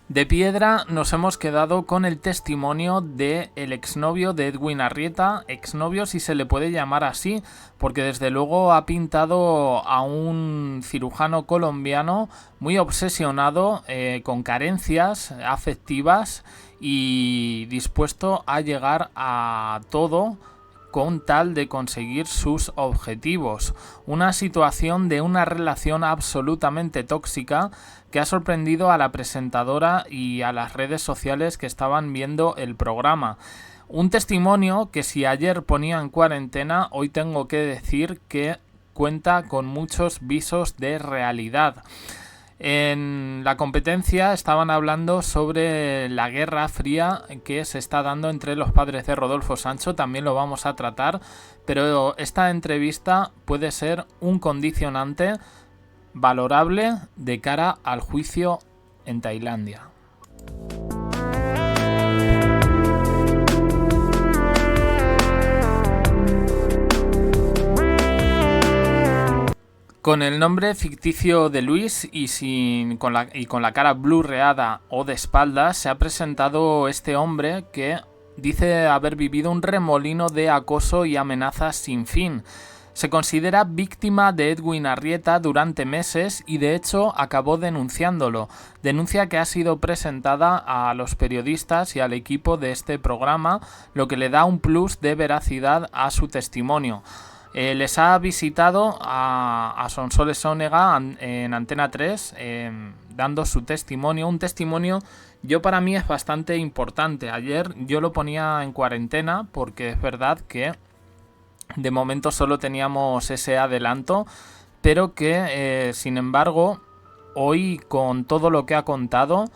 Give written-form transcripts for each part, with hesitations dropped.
De piedra nos hemos quedado con el testimonio del exnovio de Edwin Arrieta, exnovio si se le puede llamar así, porque desde luego ha pintado a un cirujano colombiano muy obsesionado con carencias afectivas y dispuesto a llegar a todo con tal de conseguir sus objetivos. Una situación de una relación absolutamente tóxica que ha sorprendido a la presentadora y a las redes sociales que estaban viendo el programa. Un testimonio que si ayer ponía en cuarentena, hoy tengo que decir que cuenta con muchos visos de realidad. En la competencia estaban hablando sobre la guerra fría que se está dando entre los padres de Rodolfo Sancho, también lo vamos a tratar, pero esta entrevista puede ser un condicionante valorable de cara al juicio en Tailandia. Con el nombre ficticio de Luis y con la cara blurreada o de espaldas se ha presentado este hombre que dice haber vivido un remolino de acoso y amenazas sin fin. Se considera víctima de Edwin Arrieta durante meses y de hecho acabó denunciándolo. Denuncia que ha sido presentada a los periodistas y al equipo de este programa, lo que le da un plus de veracidad a su testimonio. Les ha visitado a Sonsoles Onega en Antena 3 dando su testimonio. Un testimonio yo para mí es bastante importante. Ayer yo lo ponía en cuarentena porque es verdad que de momento solo teníamos ese adelanto, pero que sin embargo hoy con todo lo que ha contado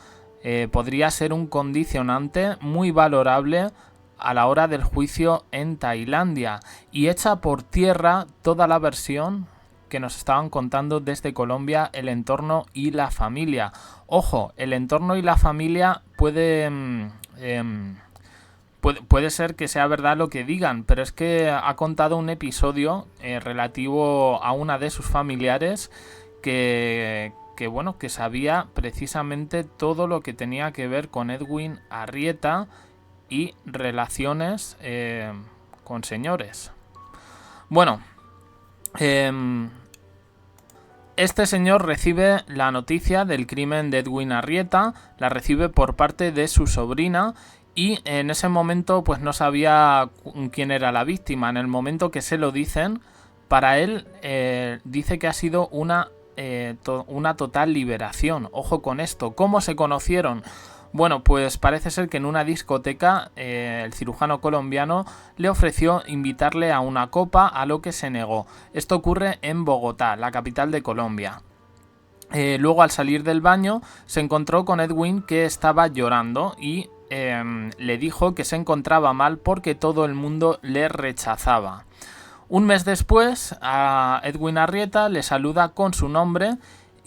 podría ser un condicionante muy valorable a la hora del juicio en Tailandia y echa por tierra toda la versión que nos estaban contando desde Colombia, el entorno y la familia. Ojo, el entorno y la familia puede ser que sea verdad lo que digan, pero es que ha contado un episodio relativo a una de sus familiares que sabía precisamente todo lo que tenía que ver con Edwin Arrieta y relaciones con señores. Bueno, este señor recibe la noticia del crimen de Edwin Arrieta, la recibe por parte de su sobrina y en ese momento pues no sabía quién era la víctima. En el momento que se lo dicen, para él dice que ha sido una total liberación. Ojo con esto. ¿Cómo se conocieron? Bueno, pues parece ser que en una discoteca el cirujano colombiano le ofreció invitarle a una copa, a lo que se negó. Esto ocurre en Bogotá, la capital de Colombia. Luego al salir del baño se encontró con Edwin, que estaba llorando y le dijo que se encontraba mal porque todo el mundo le rechazaba. Un mes después a Edwin Arrieta le saluda con su nombre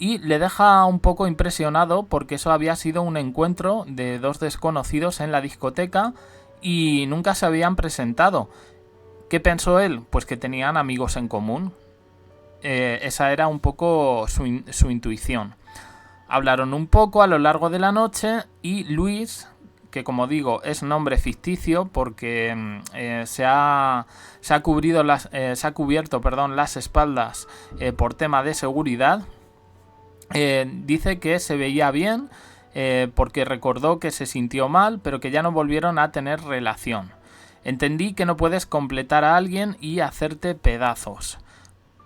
y le deja un poco impresionado porque eso había sido un encuentro de dos desconocidos en la discoteca y nunca se habían presentado. ¿Qué pensó él? Pues que tenían amigos en común. Esa era un poco su intuición. Hablaron un poco a lo largo de la noche y Luis, que como digo es nombre ficticio porque se ha cubierto las espaldas por tema de seguridad, dice que se veía bien porque recordó que se sintió mal, pero que ya no volvieron a tener relación. Entendí que no puedes completar a alguien y hacerte pedazos.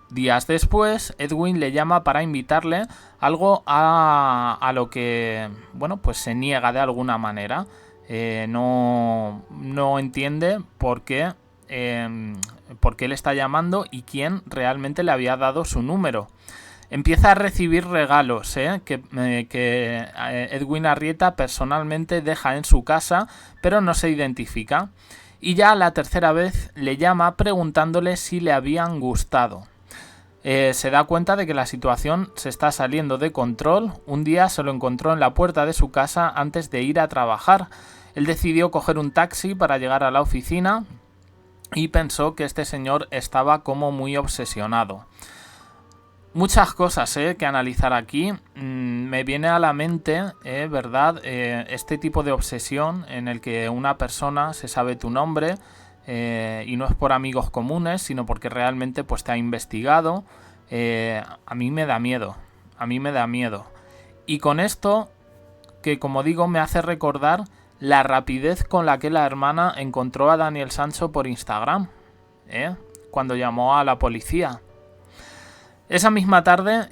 Días después, Edwin le llama para invitarle algo a lo que, pues se niega de alguna manera. No entiende por qué le está llamando y quién realmente le había dado su número. Empieza a recibir regalos que Edwin Arrieta personalmente deja en su casa, pero no se identifica. Y ya la tercera vez le llama preguntándole si le habían gustado. Se da cuenta de que la situación se está saliendo de control. Un día se lo encontró en la puerta de su casa antes de ir a trabajar. Él decidió coger un taxi para llegar a la oficina y pensó que este señor estaba como muy obsesionado. Muchas cosas que analizar aquí. Me viene a la mente, ¿verdad? Este tipo de obsesión en el que una persona se sabe tu nombre y no es por amigos comunes, sino porque realmente pues te ha investigado. A mí me da miedo. A mí me da miedo. Y con esto, que como digo, me hace recordar la rapidez con la que la hermana encontró a Daniel Sancho por Instagram, cuando llamó a la policía. Esa misma tarde,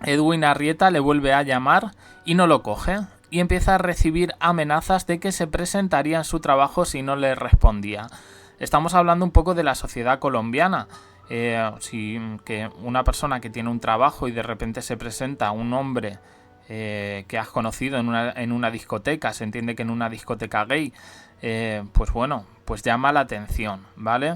Edwin Arrieta le vuelve a llamar y no lo coge, y empieza a recibir amenazas de que se presentaría en su trabajo si no le respondía. Estamos hablando un poco de la sociedad colombiana. Que una persona que tiene un trabajo y de repente se presenta un hombre que has conocido en una discoteca, se entiende que en una discoteca gay, pues bueno, pues llama la atención, ¿vale?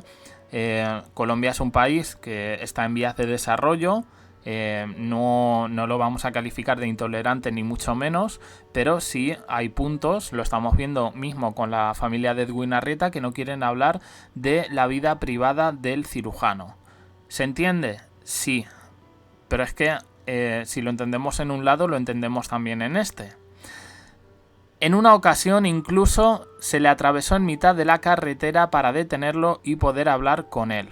Colombia es un país que está en vías de desarrollo, no lo vamos a calificar de intolerante ni mucho menos, pero sí hay puntos, lo estamos viendo mismo con la familia de Edwin Arrieta, que no quieren hablar de la vida privada del cirujano. ¿Se entiende? Sí, pero es que si lo entendemos en un lado, lo entendemos también en este. En una ocasión incluso se le atravesó en mitad de la carretera para detenerlo y poder hablar con él.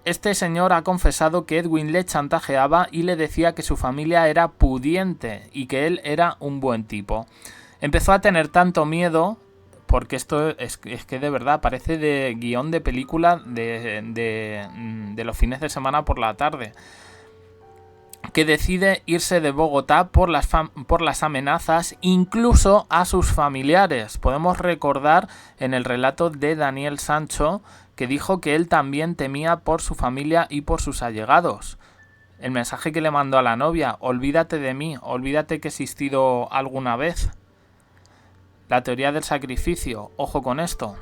Este señor ha confesado que Edwin le chantajeaba y le decía que su familia era pudiente y que él era un buen tipo. Empezó a tener tanto miedo, porque esto es que de verdad parece de guión de película de los fines de semana por la tarde, que decide irse de Bogotá por las amenazas, incluso a sus familiares. Podemos recordar en el relato de Daniel Sancho que dijo que él también temía por su familia y por sus allegados. El mensaje que le mandó a la novia: olvídate de mí, olvídate que he existido alguna vez. La teoría del sacrificio, ojo con esto.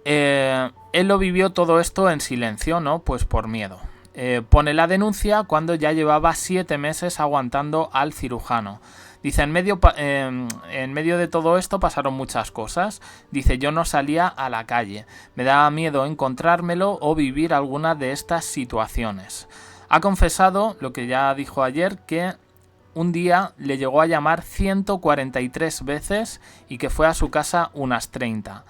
Él lo vivió todo esto en silencio, ¿no? Pues por miedo. Pone la denuncia cuando ya llevaba 7 meses aguantando al cirujano. Dice, en medio de todo esto pasaron muchas cosas. Dice, yo no salía a la calle. Me daba miedo encontrármelo o vivir alguna de estas situaciones. Ha confesado, lo que ya dijo ayer, que un día le llegó a llamar 143 veces y que fue a su casa unas 30.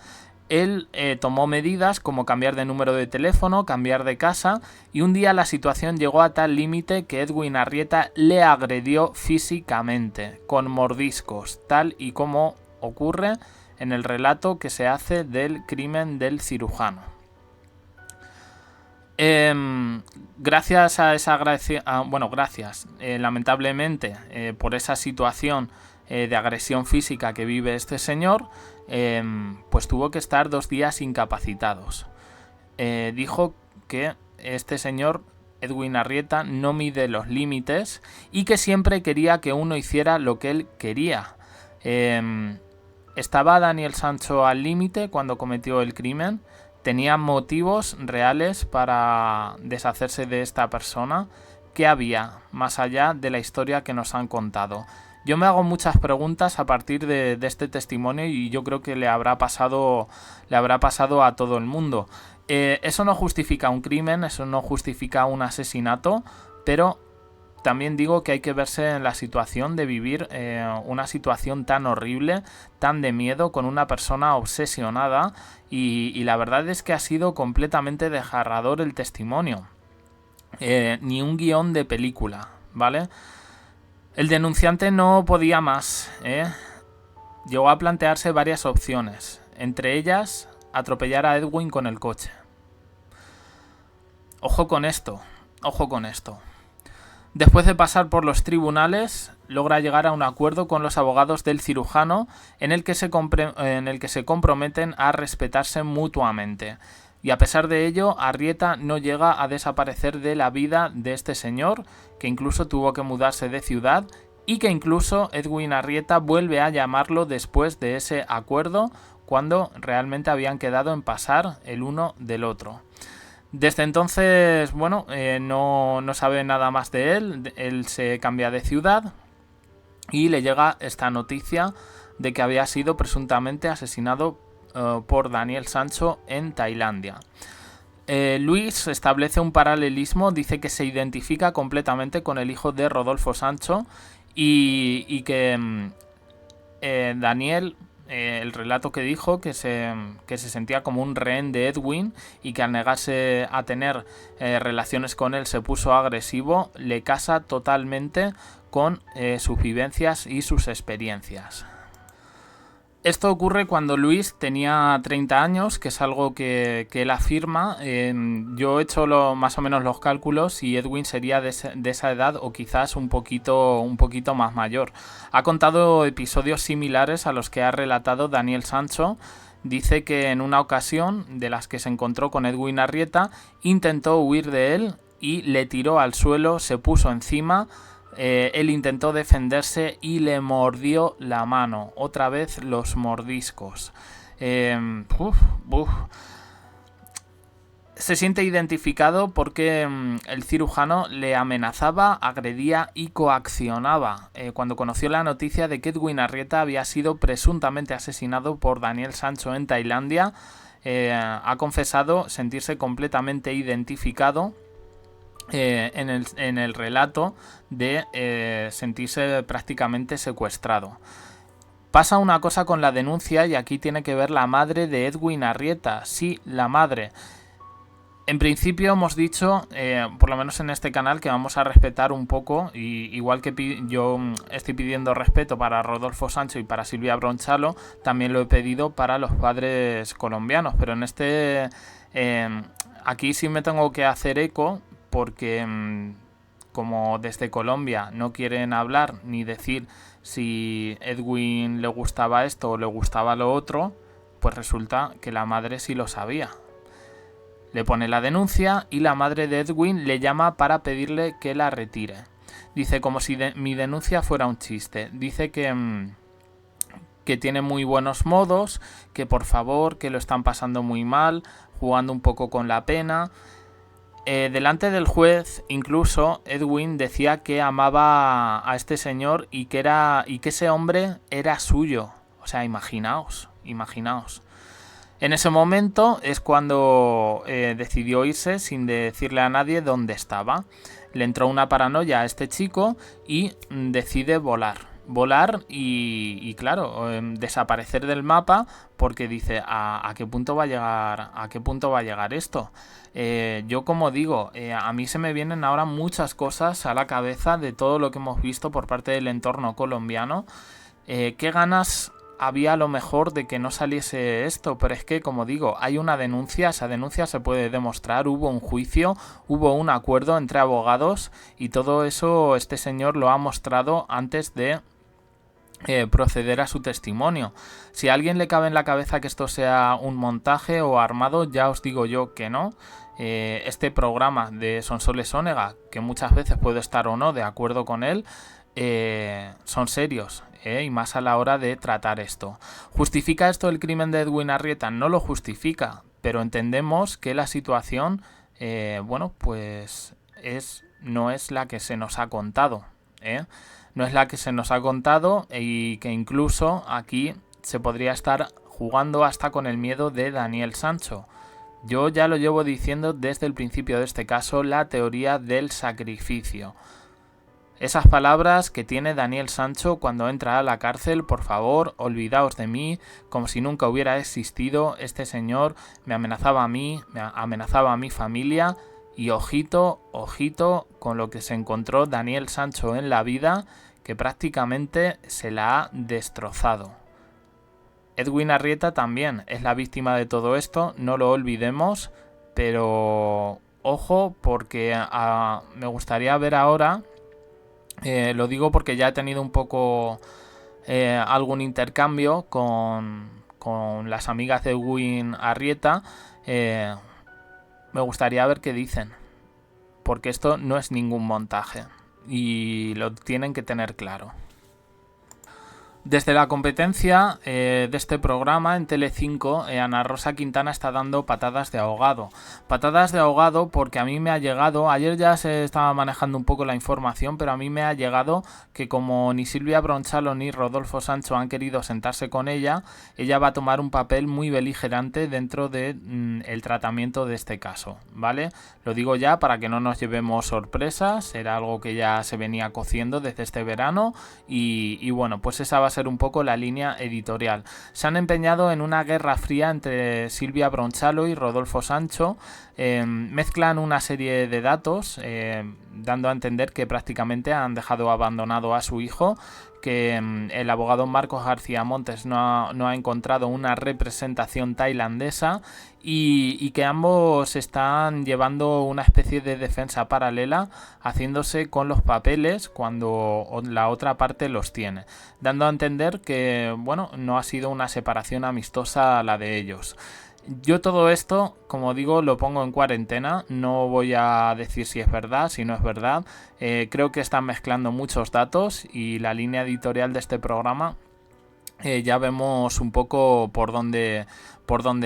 Él tomó medidas como cambiar de número de teléfono, cambiar de casa, y un día la situación llegó a tal límite que Edwin Arrieta le agredió físicamente, con mordiscos, tal y como ocurre en el relato que se hace del crimen del cirujano. Gracias a esa lamentablemente por esa situación de agresión física que vive este señor, pues tuvo que estar 2 días incapacitados. Dijo que este señor, Edwin Arrieta, no mide los límites y que siempre quería que uno hiciera lo que él quería. ¿Estaba Daniel Sancho al límite cuando cometió el crimen? ¿Tenía motivos reales para deshacerse de esta persona? ¿Qué había más allá de la historia que nos han contado? Yo me hago muchas preguntas a partir de este testimonio y yo creo que le habrá pasado a todo el mundo. Eso no justifica un crimen, eso no justifica un asesinato, pero también digo que hay que verse en la situación de vivir una situación tan horrible, tan de miedo, con una persona obsesionada, y la verdad es que ha sido completamente desgarrador el testimonio. Ni un guión de película, ¿vale? El denunciante no podía más, Llegó a plantearse varias opciones, entre ellas atropellar a Edwin con el coche. Ojo con esto. Después de pasar por los tribunales, logra llegar a un acuerdo con los abogados del cirujano en el que se comprometen a respetarse mutuamente. Y a pesar de ello, Arrieta no llega a desaparecer de la vida de este señor, que incluso tuvo que mudarse de ciudad, y que incluso Edwin Arrieta vuelve a llamarlo después de ese acuerdo, cuando realmente habían quedado en pasar el uno del otro. Desde entonces, no sabe nada más de él. Él se cambia de ciudad y le llega esta noticia de que había sido presuntamente asesinado por Daniel Sancho en Tailandia. Luis establece un paralelismo, dice que se identifica completamente con el hijo de Rodolfo Sancho y que Daniel, el relato que dijo, que se sentía como un rehén de Edwin y que al negarse a tener relaciones con él se puso agresivo, le casa totalmente con sus vivencias y sus experiencias. Esto ocurre cuando Luis tenía 30 años, que es algo que él afirma. Yo he hecho más o menos los cálculos y Edwin sería de esa edad o quizás un poquito más mayor. Ha contado episodios similares a los que ha relatado Daniel Sancho. Dice que en una ocasión de las que se encontró con Edwin Arrieta, intentó huir de él y le tiró al suelo, se puso encima. Él intentó defenderse y le mordió la mano. Otra vez los mordiscos. Se siente identificado porque el cirujano le amenazaba, agredía y coaccionaba. Cuando conoció la noticia de que Edwin Arrieta había sido presuntamente asesinado por Daniel Sancho en Tailandia, ha confesado sentirse completamente identificado en el relato de sentirse prácticamente secuestrado. Pasa una cosa con la denuncia y aquí tiene que ver la madre de Edwin Arrieta. Sí, la madre. En principio hemos dicho, por lo menos en este canal, que vamos a respetar un poco, y igual que yo estoy pidiendo respeto para Rodolfo Sancho y para Silvia Bronchalo, también lo he pedido para los padres colombianos, pero en aquí sí me tengo que hacer eco porque como desde Colombia no quieren hablar ni decir si Edwin le gustaba esto o le gustaba lo otro, pues resulta que la madre sí lo sabía. Le pone la denuncia y la madre de Edwin le llama para pedirle que la retire. Dice como si mi denuncia fuera un chiste. Dice que tiene muy buenos modos, que por favor, que lo están pasando muy mal, jugando un poco con la pena. Delante del juez, incluso, Edwin decía que amaba a este señor y que ese hombre era suyo. O sea, imaginaos. En ese momento es cuando decidió irse sin decirle a nadie dónde estaba. Le entró una paranoia a este chico y decide volar y claro, desaparecer del mapa porque dice ¿a qué punto va a llegar esto? Yo como digo, a mí se me vienen ahora muchas cosas a la cabeza de todo lo que hemos visto por parte del entorno colombiano. ¿Qué ganas había a lo mejor de que no saliese esto? Pero es que, como digo, hay una denuncia, esa denuncia se puede demostrar, hubo un juicio, hubo un acuerdo entre abogados y todo eso este señor lo ha mostrado antes de proceder a su testimonio. Si a alguien le cabe en la cabeza que esto sea un montaje o armado, ya os digo yo que no. Este programa de Sonsoles Onega, que muchas veces puedo estar o no de acuerdo con él, son serios, y más a la hora de tratar esto. ¿Justifica esto el crimen de Edwin Arrieta? No lo justifica, pero entendemos que la situación, pues no es la que se nos ha contado, no es la que se nos ha contado y que incluso aquí se podría estar jugando hasta con el miedo de Daniel Sancho. Yo ya lo llevo diciendo desde el principio de este caso, la teoría del sacrificio. Esas palabras que tiene Daniel Sancho cuando entra a la cárcel: por favor, olvidaos de mí, como si nunca hubiera existido, este señor me amenazaba a mí, me amenazaba a mi familia, y ojito con lo que se encontró Daniel Sancho en la vida, que prácticamente se la ha destrozado. Edwin Arrieta también es la víctima de todo esto, no lo olvidemos, pero ojo porque me gustaría ver ahora, lo digo porque ya he tenido un poco algún intercambio con las amigas de Edwin Arrieta, me gustaría ver qué dicen, porque esto no es ningún montaje y lo tienen que tener claro. Desde la competencia de este programa en Telecinco, Ana Rosa Quintana está dando patadas de ahogado. Patadas de ahogado porque a mí me ha llegado, ayer ya se estaba manejando un poco la información, pero a mí me ha llegado que como ni Silvia Bronchalo ni Rodolfo Sancho han querido sentarse con ella va a tomar un papel muy beligerante dentro de el tratamiento de este caso, ¿vale? Lo digo ya para que no nos llevemos sorpresas, era algo que ya se venía cociendo desde este verano y bueno, pues esa va a ser un poco la línea editorial. Se han empeñado en una guerra fría entre Silvia Bronchalo y Rodolfo Sancho. Mezclan una serie de datos dando a entender que prácticamente han dejado abandonado a su hijo, que el abogado Marcos García Montes no ha encontrado una representación tailandesa y que ambos están llevando una especie de defensa paralela, haciéndose con los papeles cuando la otra parte los tiene, dando a entender que bueno, no ha sido una separación amistosa la de ellos. Yo todo esto, como digo, lo pongo en cuarentena, no voy a decir si es verdad, si no es verdad. Creo que están mezclando muchos datos y la línea editorial de este programa ya vemos un poco por dónde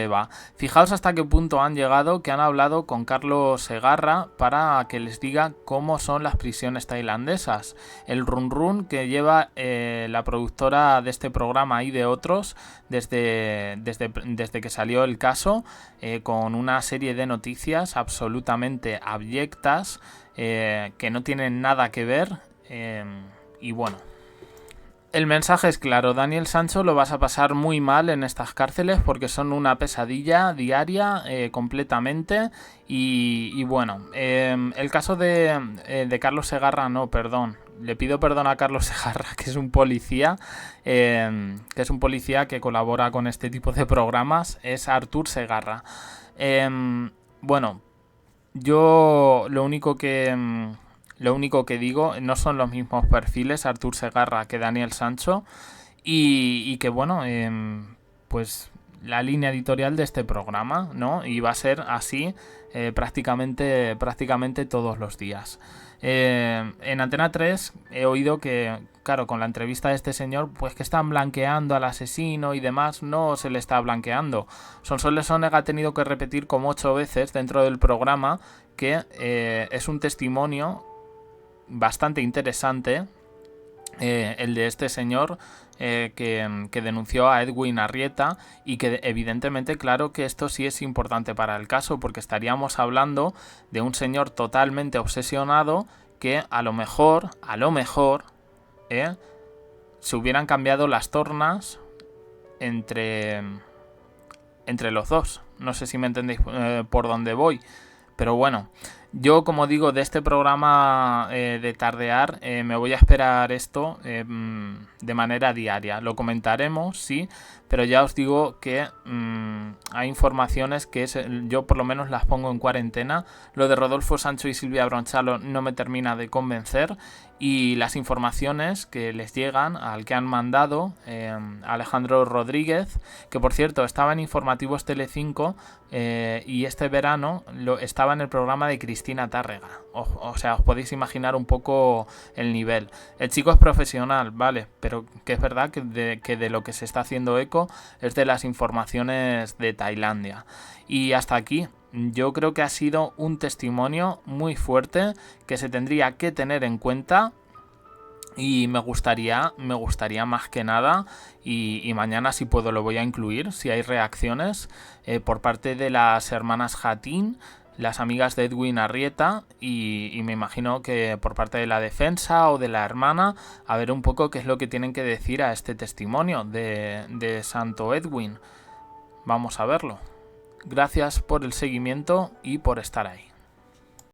va. Fijaos hasta qué punto han llegado, que han hablado con Carlos Segarra para que les diga cómo son las prisiones tailandesas. El run run que lleva la productora de este programa y de otros desde que salió el caso, con una serie de noticias absolutamente abyectas que no tienen nada que ver y bueno. El mensaje es claro, Daniel Sancho lo vas a pasar muy mal en estas cárceles porque son una pesadilla diaria completamente y bueno, el caso de Carlos Segarra, no, perdón, le pido perdón a Carlos Segarra, que es un policía que colabora con este tipo de programas, es Artur Segarra. Bueno, yo lo único que digo, no son los mismos perfiles Artur Segarra que Daniel Sancho y que bueno, pues la línea editorial de este programa, ¿no? Y va a ser así prácticamente todos los días. En Antena 3 he oído que, claro, con la entrevista de este señor, pues que están blanqueando al asesino y demás. No se le está blanqueando. Sonsoles Onega ha tenido que repetir como 8 veces dentro del programa que es un testimonio bastante interesante el de este señor que denunció a Edwin Arrieta y que evidentemente, claro que esto sí es importante para el caso porque estaríamos hablando de un señor totalmente obsesionado que a lo mejor se hubieran cambiado las tornas entre los dos. No sé si me entendéis por dónde voy, pero bueno. Yo, como digo, de este programa de tardear me voy a esperar esto de manera diaria. Lo comentaremos, sí, pero ya os digo que hay informaciones que yo por lo menos las pongo en cuarentena. Lo de Rodolfo Sancho y Silvia Bronchalo no me termina de convencer y las informaciones que les llegan al que han mandado Alejandro Rodríguez, que por cierto estaba en Informativos Telecinco y este verano estaba en el programa de Cristina Tárrega. O sea, os podéis imaginar un poco el nivel. El chico es profesional, vale, pero que es verdad que de lo que se está haciendo eco es de las informaciones de Tailandia. Y hasta aquí. Yo creo que ha sido un testimonio muy fuerte que se tendría que tener en cuenta y me gustaría más que nada y mañana si puedo lo voy a incluir si hay reacciones por parte de las hermanas Jatín, las amigas de Edwin Arrieta y me imagino que por parte de la defensa o de la hermana a ver un poco qué es lo que tienen que decir a este testimonio de Santo Edwin. Vamos a verlo. Gracias por el seguimiento y por estar ahí.